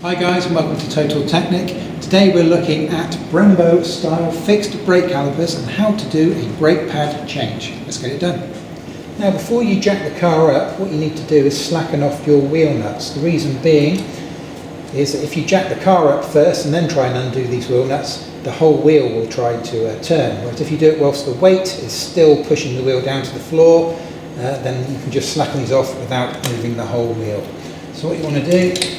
Hi guys, and welcome to Total Technik. Today we're looking at Brembo style fixed brake calipers and how to do a brake pad change. Let's get it done. Now before you jack the car up, what you need to do is slacken off your wheel nuts. The reason being is that if you jack the car up first and then try and undo these wheel nuts, the whole wheel will try to turn. Whereas if you do it whilst the weight is still pushing the wheel down to the floor, then you can just slacken these off without moving the whole wheel. So what you want to do,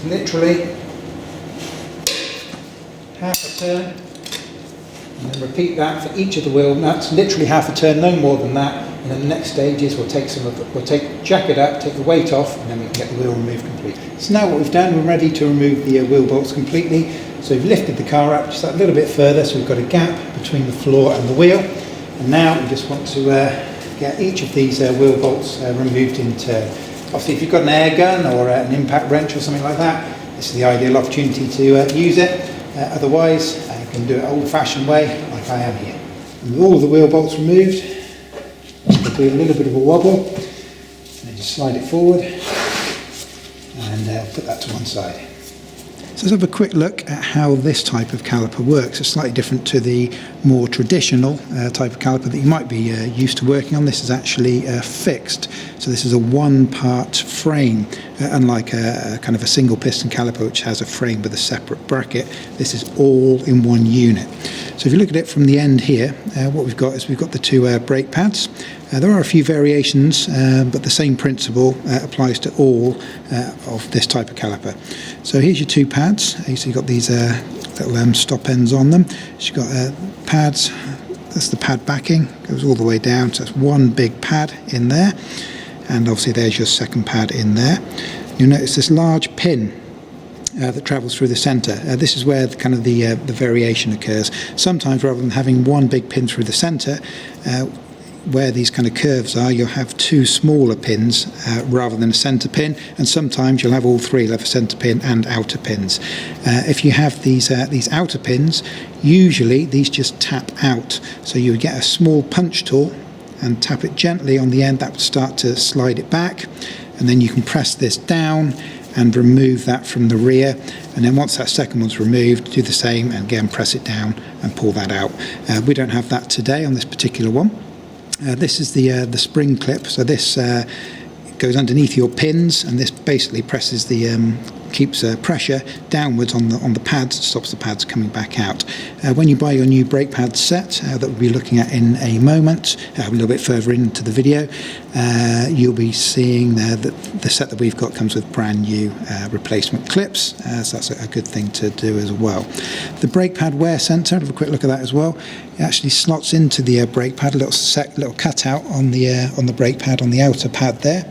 literally half a turn, and then repeat that for each of the wheel nuts, literally half a turn, no more than that. And then the next stage is we'll jack it up, take the weight off, and then we can get the wheel removed completely. So now what we've done, we're ready to remove the wheel bolts completely. So we've lifted the car up just a little bit further, so we've got a gap between the floor and the wheel. And now we just want to get each of these wheel bolts removed in turn. Obviously, if you've got an air gun or an impact wrench or something like that, this is the ideal opportunity to use it. Otherwise, you can do it old-fashioned way, like I am here. And with all of the wheel bolts removed, we'll do a little bit of a wobble, and then just slide it forward, and put that to one side. So let's have a quick look at how this type of caliper works. It's slightly different to the more traditional type of caliper that you might be used to working on. This is actually fixed. So this is a one-part frame, unlike a kind of a single piston caliper which has a frame with a separate bracket. This is all in one unit. So if you look at it from the end here, what we've got is we've got the two brake pads. There are a few variations, but the same principle applies to all of this type of caliper. So here's your two pads. So you've got these little stop ends on them. So you've got pads. That's the pad backing, goes all the way down. So that's one big pad in there, and obviously there's your second pad in there. You'll notice this large pin that travels through the centre. This is where the variation occurs. Sometimes, rather than having one big pin through the centre, where these kind of curves are, you'll have two smaller pins rather than a centre pin, and sometimes you'll have all three. You'll have a centre pin and outer pins. If you have these outer pins, usually these just tap out. So you would get a small punch tool and tap it gently on the end. That would start to slide it back, and then you can press this down and remove that from the rear. And then once that second one's removed, do the same and again press it down and pull that out. We don't have that today on this particular one. This is the spring clip, so this goes underneath your pins, and this basically presses keeps pressure downwards on the pads, stops the pads coming back out. When you buy your new brake pad set that we'll be looking at in a moment, a little bit further into the video, you'll be seeing that the set that we've got comes with brand new replacement clips, so that's a good thing to do as well. The brake pad wear sensor, have a quick look at that as well. It actually slots into the brake pad, a little cutout on the brake pad on the outer pad there,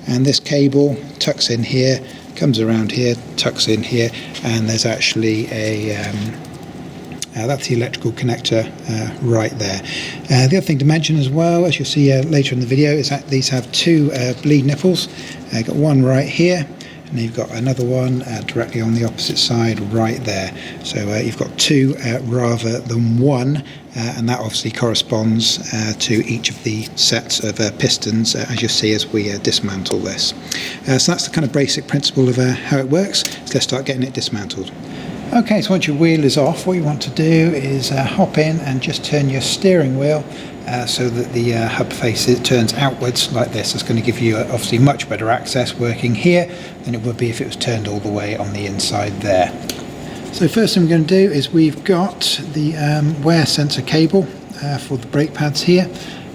and this cable tucks in here, comes around here, tucks in here, and there's actually that's the electrical connector right there. The other thing to mention as well, as you'll see later in the video, is that these have two bleed nipples. You've got one right here, and you've got another one directly on the opposite side right there. So you've got two rather than one, and that obviously corresponds to each of the sets of pistons, as you'll see as we dismantle this. So that's the kind of basic principle of how it works. So let's start getting it dismantled. Okay, so once your wheel is off, what you want to do is hop in and just turn your steering wheel so that the hub face turns outwards like this. It's going to give you obviously much better access working here than it would be if it was turned all the way on the inside there. So first thing we're going to do is we've got the wear sensor cable for the brake pads here,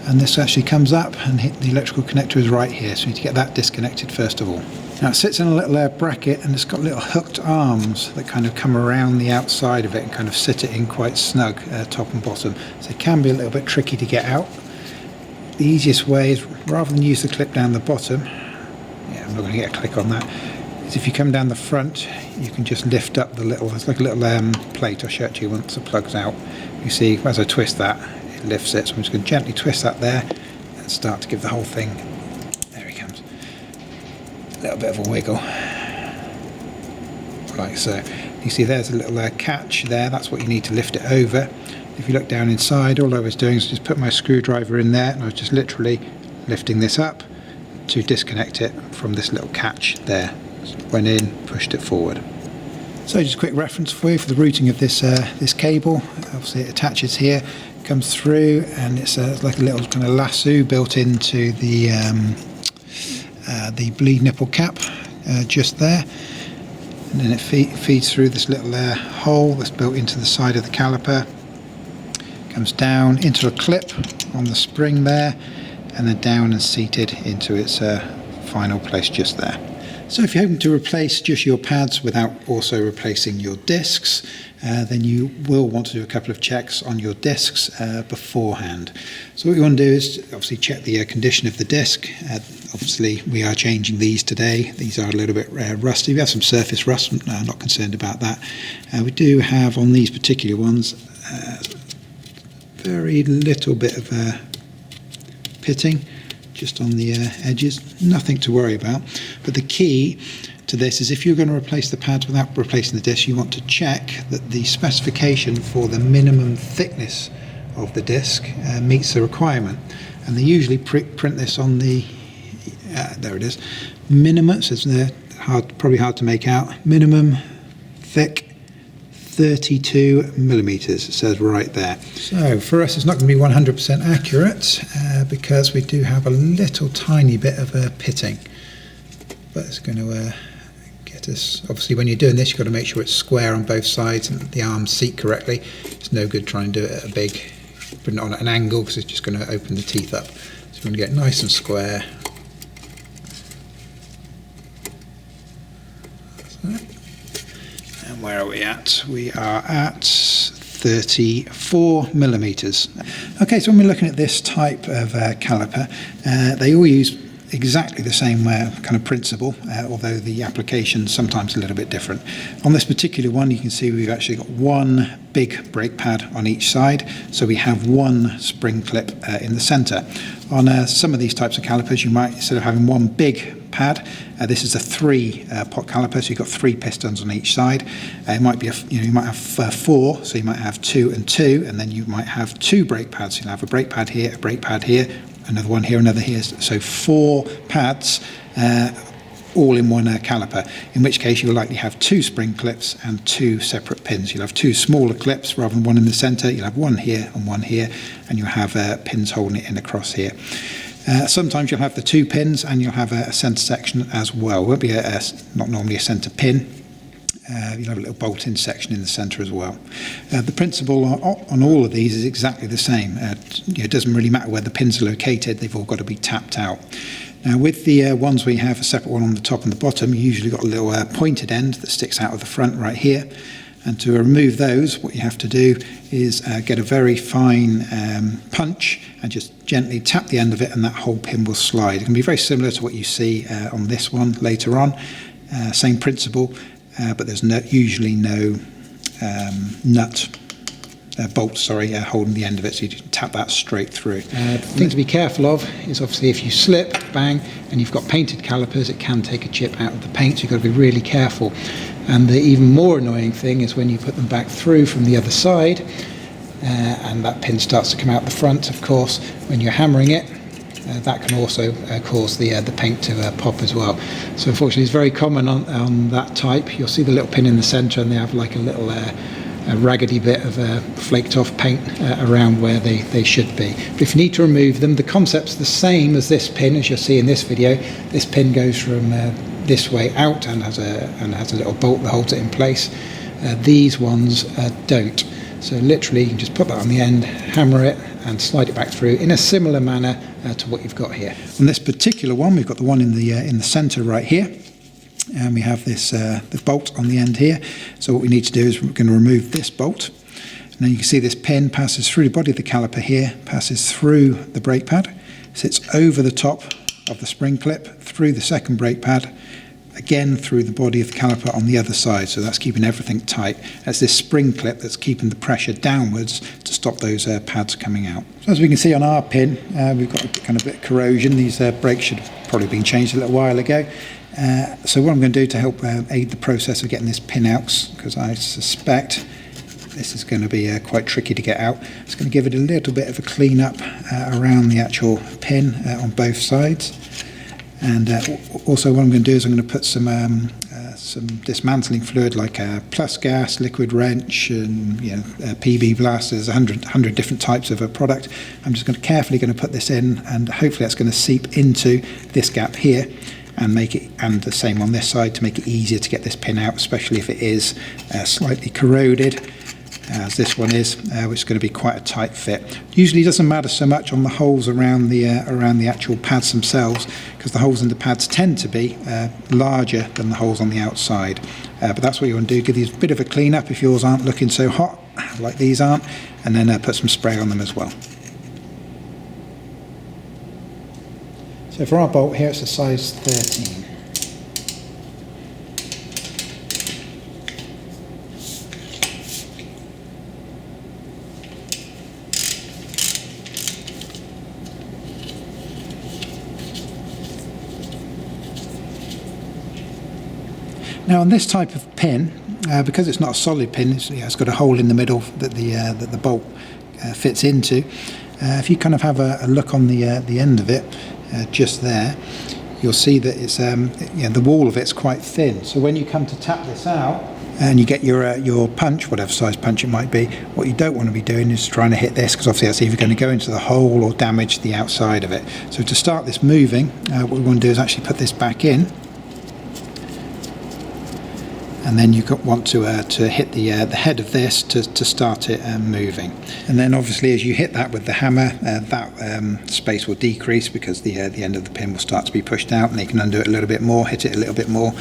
and this actually comes up and the electrical connector is right here, so we need to get that disconnected first of all. Now it sits in a little bracket, and it's got little hooked arms that kind of come around the outside of it and kind of sit it in quite snug, top and bottom, so it can be a little bit tricky to get out. The easiest way is, rather than use the clip down the bottom, I'm not going to get a click on that, is if you come down the front, you can just lift up the little, it's like a little plate I'll show it to you once the plug's out. You see, as I twist that, it lifts it, so I'm just going to gently twist that there and start to give the whole thing, there he comes, a little bit of a wiggle, like so. You see there's a little catch there, that's what you need to lift it over. If you look down inside, all I was doing is just put my screwdriver in there, and I was just literally lifting this up, to disconnect it from this little catch there. Went in, pushed it forward. So just a quick reference for you for the routing of this this cable. Obviously it attaches here, comes through, and it's like a little kind of lasso built into the bleed nipple cap just there, and then it feeds through this little hole that's built into the side of the caliper, comes down into a clip on the spring there, and then down and seated into its final place just there. So if you're hoping to replace just your pads without also replacing your discs, then you will want to do a couple of checks on your discs beforehand. So what you want to do is obviously check the condition of the disc. Obviously we are changing these today. These are a little bit rusty. We have some surface rust, I'm not concerned about that. We do have on these particular ones very little bit of pitting just on the edges, nothing to worry about. But the key to this is if you're going to replace the pads without replacing the disc, you want to check that the specification for the minimum thickness of the disc meets the requirement. And they usually print this on the, there it is, minimum, so it's probably hard to make out, minimum thick 32 millimeters, it says right there. So for us it's not going to be 100% accurate because we do have a little tiny bit of pitting, but it's going to get us, obviously when you're doing this you've got to make sure it's square on both sides and the arms seat correctly. It's no good trying to do it at a big, put it on at an angle, because it's just going to open the teeth up. So we're going to get nice and square. And where are we at? We are at 34 millimeters. Okay, so when we're looking at this type of caliper, they all use exactly the same kind of principle, although the application is sometimes a little bit different. On this particular one, you can see we've actually got one big brake pad on each side, so we have one spring clip in the center. On some of these types of calipers, you might, instead of having one big pad, this is a 3-pot caliper, so you've got 3 pistons on each side. It might be you might have 4, so you might have 2 and 2, and then you might have 2 brake pads. You'll have a brake pad here, a brake pad here, another one here, another here. So 4 pads, all in one caliper, in which case you'll likely have 2 spring clips and 2 separate pins. You'll have 2 smaller clips rather than one in the center. You'll have one here and one here, and you'll have pins holding it in across here. Sometimes you'll have the 2 pins and you'll have a center section as well. It won't be not normally a center pin. You'll have a little bolt-in section in the center as well. The principle on all of these is exactly the same. It doesn't really matter where the pins are located, they've all got to be tapped out. Now with the ones where you have a separate one on the top and the bottom, you usually got a little pointed end that sticks out of the front right here. And to remove those, what you have to do is get a very fine punch and just gently tap the end of it, and that whole pin will slide. It can be very similar to what you see on this one later on. Same principle, but there's usually no bolt holding the end of it, so you can tap that straight through. The thing to be careful of is obviously if you slip, bang, and you've got painted calipers, it can take a chip out of the paint, so you've got to be really careful. And the even more annoying thing is when you put them back through from the other side, and that pin starts to come out the front, of course, when you're hammering it, that can also cause the paint to pop as well. So unfortunately it's very common on that type. You'll see the little pin in the center and they have like a little a raggedy bit of flaked off paint around where they should be. But if you need to remove them, the concept's the same as this pin, as you'll see in this video. This pin goes from this way out and has a little bolt that holds it in place. These ones don't. So literally you can just put that on the end, hammer it and slide it back through in a similar manner to what you've got here. On this particular one, we've got the one in the center right here, and we have this the bolt on the end here. So what we need to do is we're going to remove this bolt, and then you can see this pin passes through the body of the caliper here, passes through the brake pad, sits over the top of the spring clip, through the second brake pad, again through the body of the caliper on the other side. So that's keeping everything tight. That's this spring clip that's keeping the pressure downwards to stop those pads coming out. So as we can see on our pin, we've got a kind of bit of corrosion. These brakes should have probably been changed a little while ago. So what I'm going to do to help aid the process of getting this pin out, because I suspect this is going to be quite tricky to get out, it's going to give it a little bit of a clean up around the actual pin on both sides. And also what I'm going to do is I'm going to put some dismantling fluid like plus gas, liquid wrench, and PB blasters, 100 different types of a product. I'm just carefully going to put this in, and hopefully that's going to seep into this gap here and make it, and the same on this side, to make it easier to get this pin out, especially if it is slightly corroded, as this one is, which is going to be quite a tight fit. Usually doesn't matter so much on the holes around the actual pads themselves, because the holes in the pads tend to be larger than the holes on the outside. But that's what you want to do, give these a bit of a clean up if yours aren't looking so hot like these aren't, and then put some spray on them as well. So for our bolt here, it's a size 13. Now on this type of pin, because it's not a solid pin, it's got a hole in the middle that the bolt fits into. If you kind of have a look on the end of it, just there, you'll see that it's the wall of it's quite thin. So when you come to tap this out and you get your punch, whatever size punch it might be, what you don't want to be doing is trying to hit this, because obviously that's either going to go into the hole or damage the outside of it. So to start this moving, what we want to do is actually put this back in. And then you want to hit the head of this to start it moving. And then obviously as you hit that with the hammer, that space will decrease, because the end of the pin will start to be pushed out, and you can undo it a little bit more, hit it a little bit more.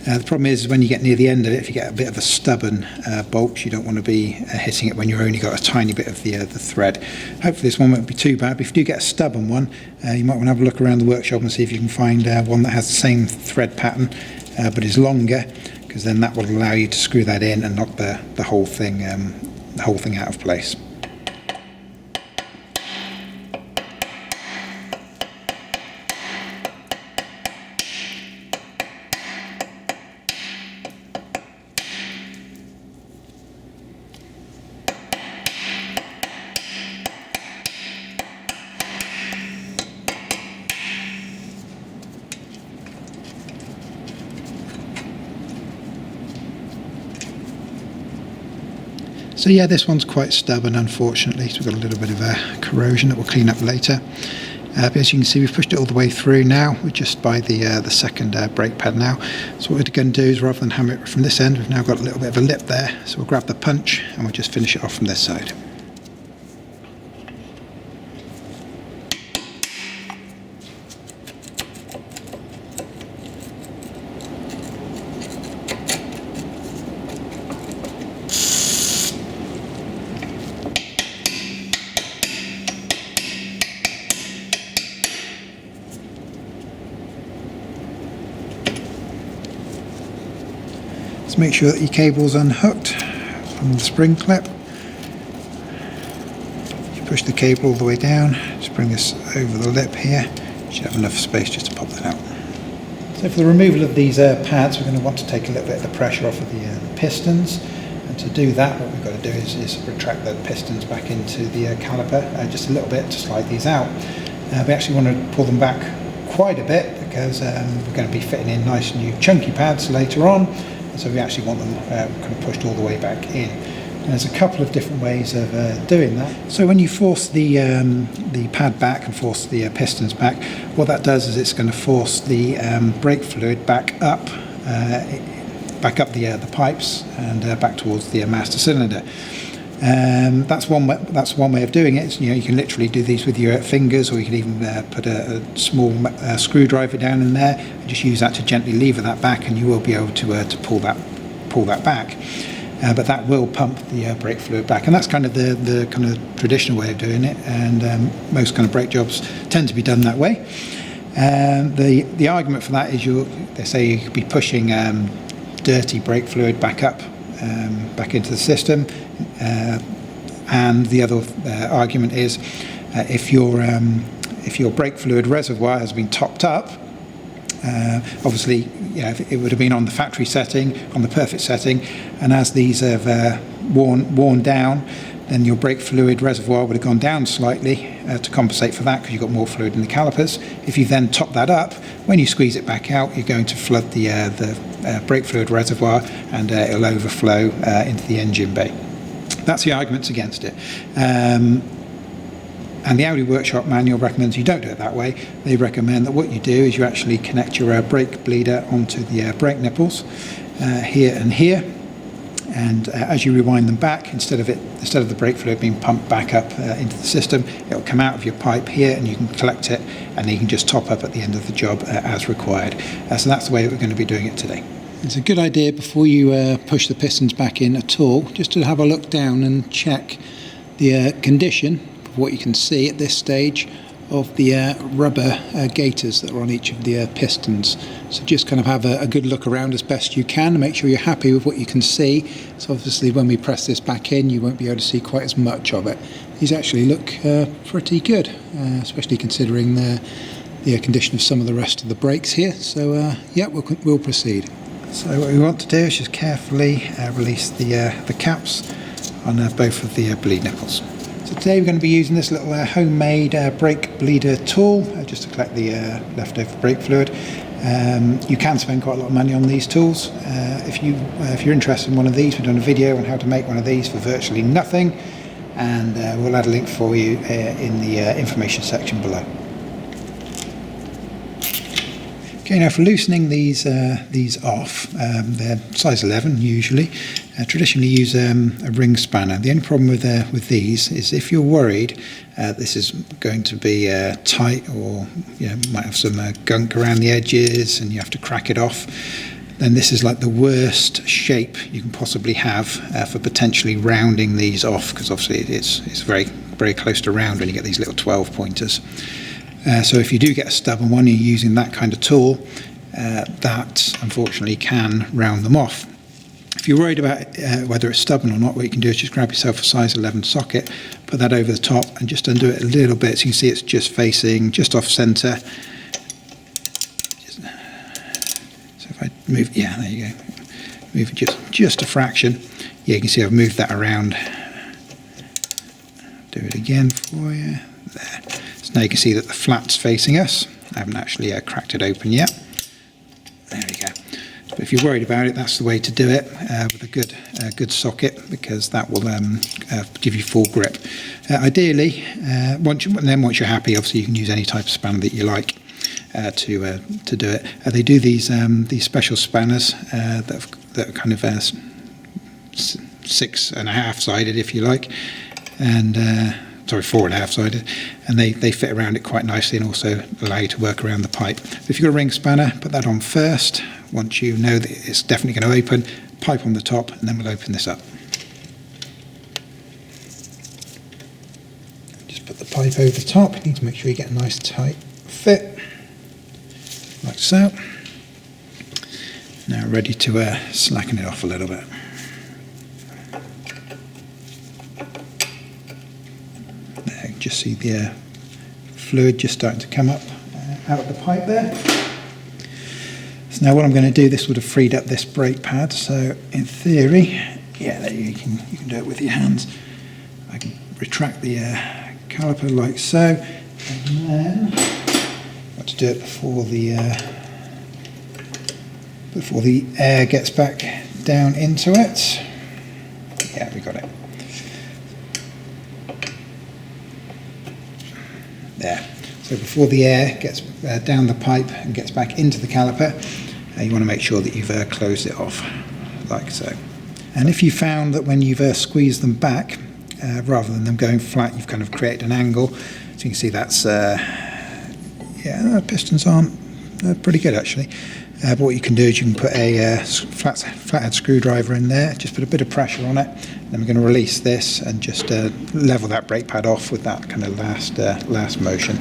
The problem is when you get near the end of it, if you get a bit of a stubborn bolt, you don't want to be hitting it when you've only got a tiny bit of the thread. Hopefully this one won't be too bad, but if you do get a stubborn one, you might want to have a look around the workshop and see if you can find one that has the same thread pattern but is longer, because then that will allow you to screw that in and knock the whole thing out of place. So yeah, this one's quite stubborn, unfortunately, so we've got a little bit of corrosion that we'll clean up later. But as you can see, we've pushed it all the way through now. We're just by the second brake pad now. So what we're going to do is, rather than hammer it from this end, we've now got a little bit of a lip there. So we'll grab the punch and we'll just finish it off from this side. Make sure that your cable's unhooked from the spring clip. You push the cable all the way down, just bring this over the lip here. You should have enough space just to pop that out. So for the removal of these pads, we're going to want to take a little bit of the pressure off of the pistons. And to do that, what we've got to do is retract the pistons back into the caliper just a little bit to slide these out. We actually want to pull them back quite a bit, because we're going to be fitting in nice new chunky pads later on. So we actually want them kind of pushed all the way back in. And there's a couple of different ways of doing that. So when you force the pad back and force the pistons back, what that does is it's going to force the brake fluid back up the pipes and back towards the master cylinder. That's one way of doing it. You can literally do these with your fingers, or you can even put a small screwdriver down in there and just use that to gently lever that back, and you will be able to pull that back. But that will pump the brake fluid back, and that's kind of the kind of traditional way of doing it. And most kind of brake jobs tend to be done that way. The argument for that is they say you could be pushing dirty brake fluid back into the system. And the other argument is if your brake fluid reservoir has been topped up, obviously if it would have been on the factory setting, on the perfect setting, and as these have worn down, then your brake fluid reservoir would have gone down slightly to compensate for that, because you've got more fluid in the calipers. If you then top that up, when you squeeze it back out, you're going to flood the brake fluid reservoir, and it'll overflow into the engine bay. That's the arguments against it. And the Audi Workshop Manual recommends you don't do it that way. They recommend that what you do is you actually connect your brake bleeder onto the brake nipples here and here, and as you rewind them back, instead of the brake fluid being pumped back up into the system, it will come out of your pipe here, and you can collect it, and then you can just top up at the end of the job as required. So that's the way that we're going to be doing it today. It's a good idea, before you push the pistons back in at all, just to have a look down and check the condition, what you can see at this stage, of the rubber gaiters that are on each of the pistons. So just kind of have a good look around as best you can and make sure you're happy with what you can see. So obviously when we press this back in, you won't be able to see quite as much of it. These actually look pretty good, especially considering the condition of some of the rest of the brakes here. So yeah, we'll proceed. So what we want to do is just carefully release the caps on both of the bleed nipples. So today we're going to be using this little homemade brake bleeder tool just to collect the leftover brake fluid. You can spend quite a lot of money on these tools. If you're interested in one of these, we've done a video on how to make one of these for virtually nothing, and we'll add a link for you in the information section below. Okay, now for loosening these off, they're size 11 usually. Traditionally use a ring spanner. The only problem with these is if you're worried this is going to be tight, or might have some gunk around the edges and you have to crack it off, then this is like the worst shape you can possibly have for potentially rounding these off, because obviously it's very, very close to round when you get these little 12 pointers. So if you do get a stubborn one, you're using that kind of tool, that unfortunately can round them off. If you're worried about whether it's stubborn or not, what you can do is just grab yourself a size 11 socket, put that over the top and just undo it a little bit, so you can see it's just facing just off centre. So if I move, yeah, there you go, move it just a fraction. Yeah, you can see I've moved that around. Do it again for you. There. So now you can see that the flat's facing us. I haven't actually cracked it open yet. There we go. But if you're worried about it, that's the way to do it, with a good socket, because that will give you full grip. Ideally, once you're happy, obviously you can use any type of spanner that you like to do it. They do these special spanners that are kind of 6.5 sided, if you like, and 4.5 sided, and they fit around it quite nicely and also allow you to work around the pipe. But if you've got a ring spanner, put that on first. Once you know that it's definitely going to open, pipe on the top, and then we'll open this up. Just put the pipe over the top. You need to make sure you get a nice tight fit, like so. Now ready to slacken it off a little bit. There, just see the fluid just starting to come up out of the pipe there. So now what I'm going to do, this would have freed up this brake pad, so in theory, yeah, there you can do it with your hands. I can retract the caliper like so, and then I've got to do it before the air gets back down into it. Yeah, we got it. There. So before the air gets down the pipe and gets back into the caliper, you want to make sure that you've closed it off, like so. And if you found that when you've squeezed them back, rather than them going flat, you've kind of created an angle, so you can see that's, yeah, the pistons aren't pretty good actually. But what you can do is you can put a flathead screwdriver in there, just put a bit of pressure on it, then we're going to release this and just level that brake pad off with that kind of last motion.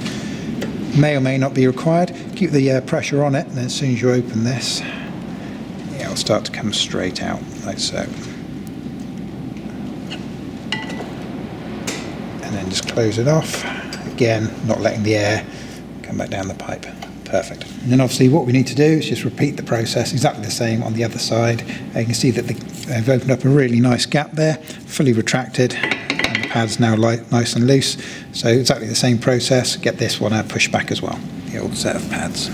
May or may not be required. Keep the pressure on it, and then as soon as you open this, yeah, it'll start to come straight out, like so. And then just close it off. Again, not letting the air come back down the pipe. Perfect. And then obviously what we need to do is just repeat the process exactly the same on the other side. You can see that they've opened up a really nice gap there, fully retracted, and the pad's now nice and loose. So exactly the same process, get this one pushed back as well, the old set of pads.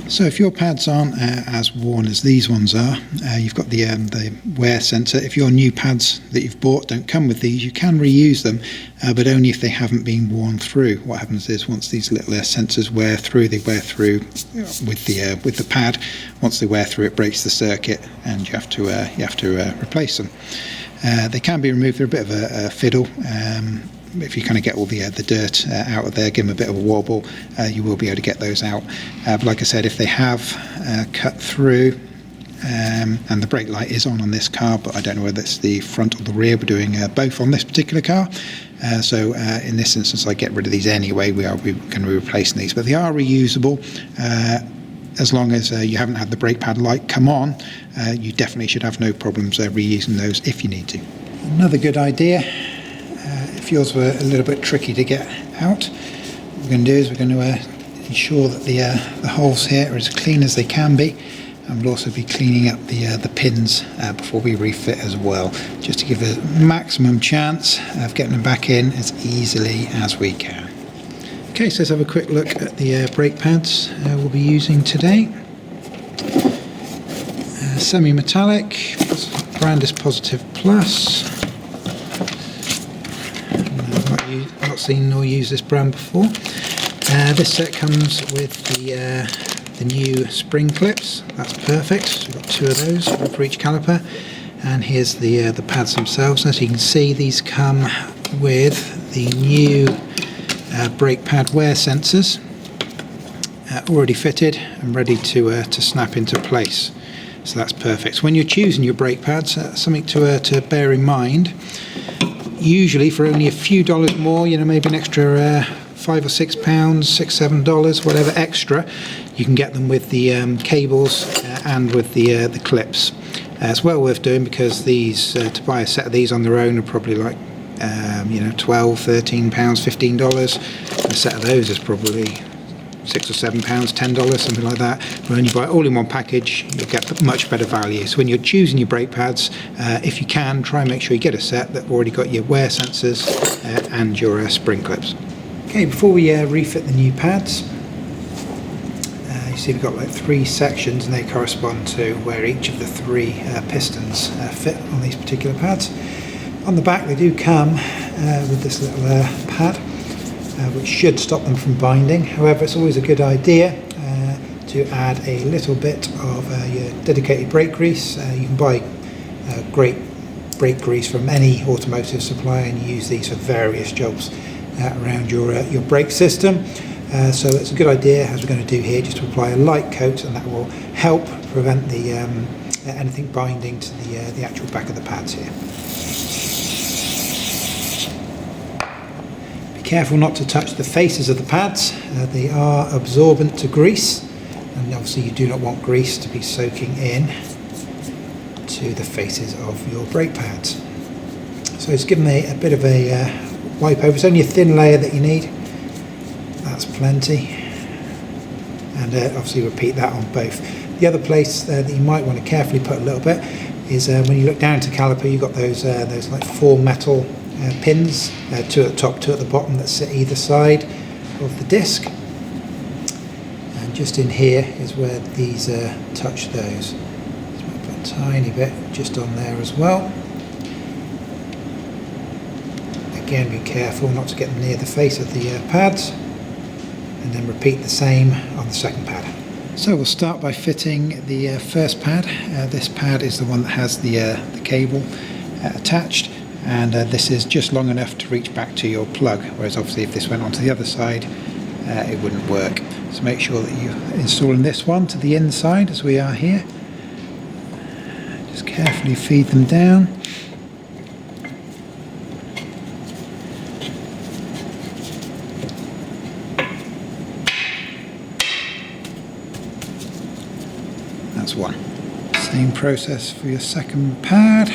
So if your pads aren't as worn as these ones are, you've got the wear sensor. If your new pads that you've bought don't come with these, you can reuse them, but only if they haven't been worn through. What happens is once these little sensors wear through, they wear through with the pad. Once they wear through, it breaks the circuit, and you have to replace them. They can be removed. They're a bit of a fiddle. If you kind of get all the dirt out of there, give them a bit of a wobble, you will be able to get those out. But like I said, if they have cut through, and the brake light is on this car, but I don't know whether it's the front or the rear. We're doing both on this particular car. So in this instance, I get rid of these anyway. We're going to be replacing these, but they are reusable. As long as you haven't had the brake pad light come on, you definitely should have no problems reusing those if you need to. Another good idea, if yours were a little bit tricky to get out, what we're going to do is we're going to ensure that the holes here are as clean as they can be, and we'll also be cleaning up the pins before we refit as well, just to give a maximum chance of getting them back in as easily as we can. Okay, so let's have a quick look at the brake pads we'll be using today. Semi-metallic, brand is Positive Plus. I've not seen nor used this brand before. This set comes with the new spring clips. That's perfect. So we've got 2 of those, one for each caliper. And here's the pads themselves. As you can see, these come with the new brake pad wear sensors already fitted and ready to snap into place. So that's perfect. When you're choosing your brake pads, something to bear in mind. Usually for only a few dollars more, maybe an extra £5 or £6, $6, $7, whatever extra, you can get them with the cables and with the clips. It's well worth doing, because these to buy a set of these on their own are probably like £12, £13, $15. A set of those is probably £6 or £7, $10, something like that. But when you buy it all in one package, you'll get much better value. So when you're choosing your brake pads, if you can, try and make sure you get a set that already got your wear sensors and your spring clips. Okay, before we refit the new pads, you see we've got like 3 sections, and they correspond to where each of the 3 pistons fit on these particular pads. On the back they do come with this little pad, which should stop them from binding. However, it's always a good idea to add a little bit of your dedicated brake grease. You can buy great brake grease from any automotive supplier, and you use these for various jobs around your brake system. So it's a good idea, as we're going to do here, just to apply a light coat, and that will help prevent the anything binding to the actual back of the pads here. Careful not to touch the faces of the pads. They are absorbent to grease, and obviously you do not want grease to be soaking in to the faces of your brake pads. So it's given a bit of a wipe over. It's only a thin layer that you need. That's plenty. And obviously repeat that on both. The other place that you might want to carefully put a little bit is when you look down to caliper, you've got those like 4 metal pins, 2 at the top, 2 at the bottom, that sit either side of the disc, and just in here is where these touch those. So I'll put a tiny bit just on there as well. Again, be careful not to get them near the face of the pads, and then repeat the same on the second pad. So we'll start by fitting the first pad. This pad is the one that has the cable attached, and this is just long enough to reach back to your plug, whereas obviously if this went onto the other side it wouldn't work. So make sure that you're installing this one to the inside, as we are here. Just carefully feed them down. That's one. Same process for your second pad.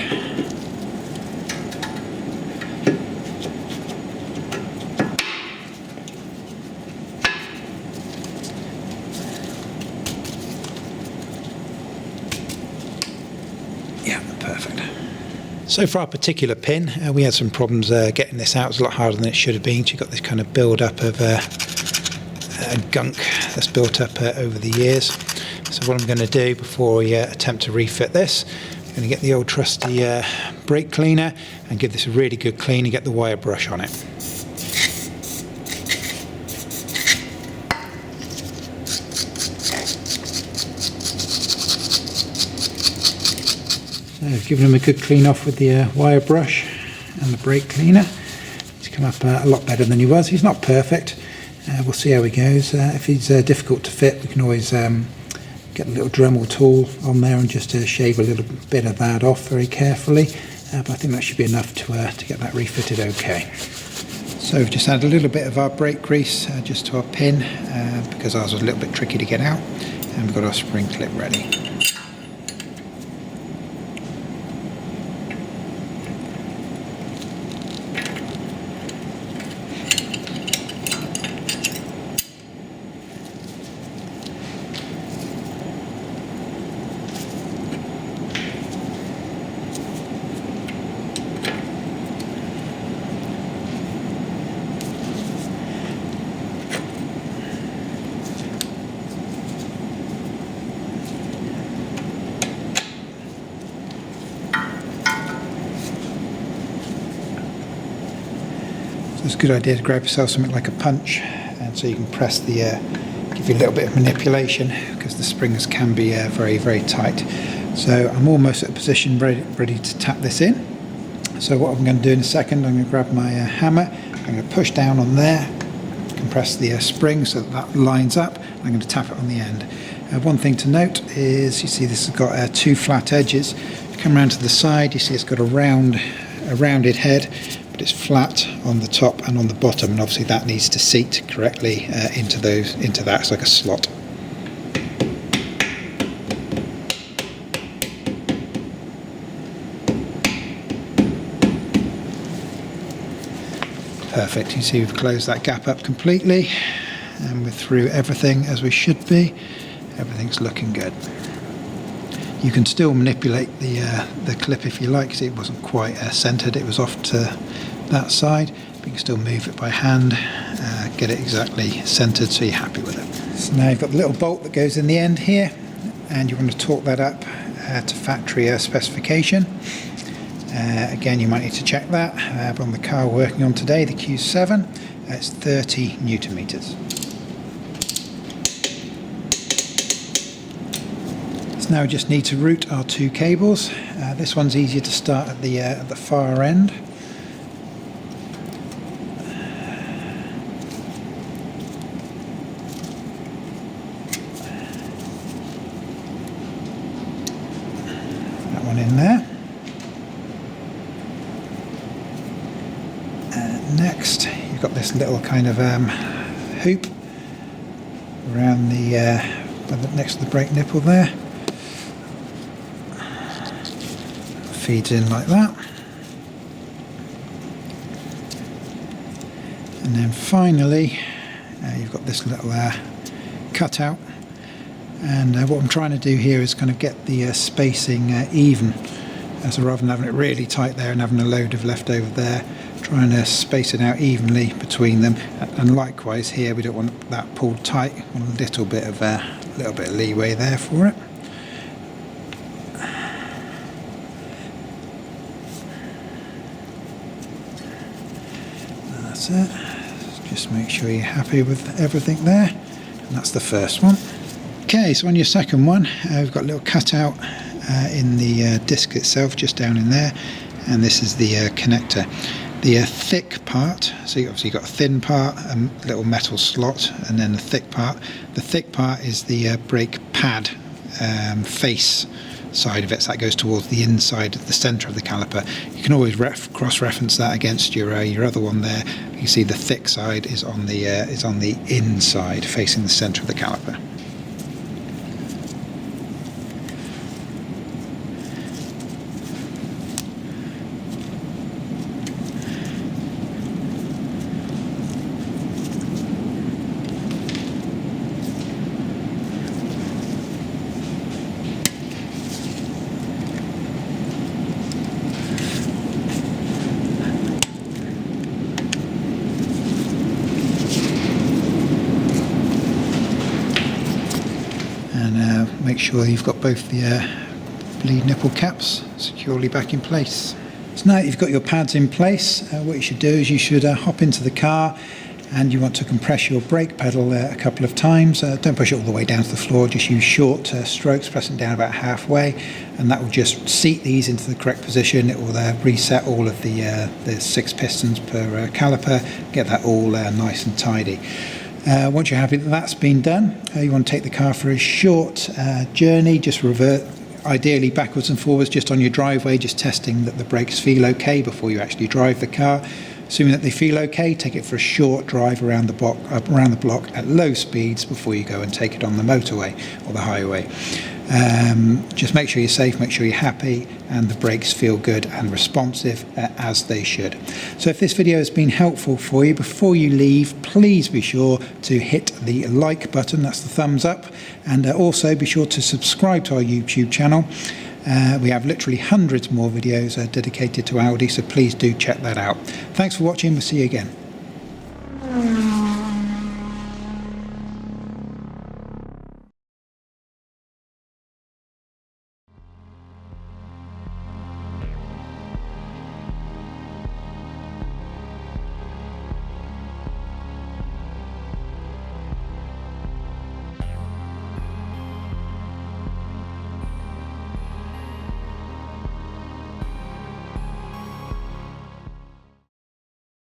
Yeah, perfect. So for our particular pin, we had some problems getting this out. It was a lot harder than it should have been. You've got this kind of build up of gunk that's built up over the years. So what I'm going to do before we attempt to refit this, I'm going to get the old trusty brake cleaner and give this a really good clean and get the wire brush on it. So giving them a good clean off with the wire brush and the brake cleaner. He's come up a lot better than he was. He's not perfect. We'll see how he goes. If he's difficult to fit, we can always get a little Dremel tool on there and just shave a little bit of that off very carefully. But I think that should be enough to get that refitted okay. So we've just added a little bit of our brake grease just to our pin because ours was a little bit tricky to get out, and we've got our spring clip ready. It's a good idea to grab yourself something like a punch, and so you can press the, give you a little bit of manipulation because the springs can be very, very tight. So I'm almost at a position ready to tap this in. So what I'm going to do in a second, I'm going to grab my hammer, I'm going to push down on there, compress the spring so that lines up, and I'm going to tap it on the end. One thing to note is you see this has got two flat edges. If you come around to the side, you see it's got a rounded head, but it's flat on the top and on the bottom, and obviously that needs to seat correctly into that. It's like a slot. Perfect. You see we've closed that gap up completely, and we're through everything as we should be. Everything's looking good. You can still manipulate the clip if you like. See, it wasn't quite centered, it was off to that side, but you can still move it by hand, get it exactly centered so you're happy with it. So now you've got the little bolt that goes in the end here, and you want to torque that up to factory specification. Again, you might need to check that, but on the car we're working on today, the Q7, it's 30 Newton meters. Now we just need to route our two cables. This one's easier to start at the far end. That one in there. Next, you've got this little kind of hoop around the next to the brake nipple there. Feeds in like that, and then finally you've got this little cutout, and what I'm trying to do here is kind of get the spacing even, so rather than having it really tight there and having a load of leftover there, trying to space it out evenly between them. And likewise here, we don't want that pulled tight, we want a little bit of leeway there for it. That's it. Just make sure you're happy with everything there, and that's the first one. Okay, so on your second one, we've got a little cutout in the disc itself, just down in there, and this is the connector. The thick part, so you obviously got a thin part, a little metal slot, and then the thick part. The thick part is the brake pad face side of it, so that goes towards the inside of the centre of the caliper. You can always cross-reference that against your other one there. You can see the thick side is on the inside, facing the centre of the caliper. make sure you've got both the bleed nipple caps securely back in place. So now that you've got your pads in place, what you should do is you should hop into the car, and you want to compress your brake pedal a couple of times. Don't push it all the way down to the floor, just use short strokes, pressing down about halfway, and that will just seat these into the correct position. It will reset all of the 6 pistons per caliper, get that all nice and tidy. Once you're happy that that's been done, you want to take the car for a short journey, just revert ideally backwards and forwards just on your driveway, just testing that the brakes feel okay before you actually drive the car. Assuming that they feel okay, take it for a short drive around the block at low speeds before you go and take it on the motorway or the highway. Just make sure you're safe, make sure you're happy, and the brakes feel good and responsive as they should. So if this video has been helpful for you, before you leave, please be sure to hit the like button, that's the thumbs up, and also be sure to subscribe to our YouTube channel. We have literally hundreds more videos dedicated to Audi, so please do check that out. Thanks for watching, we'll see you again.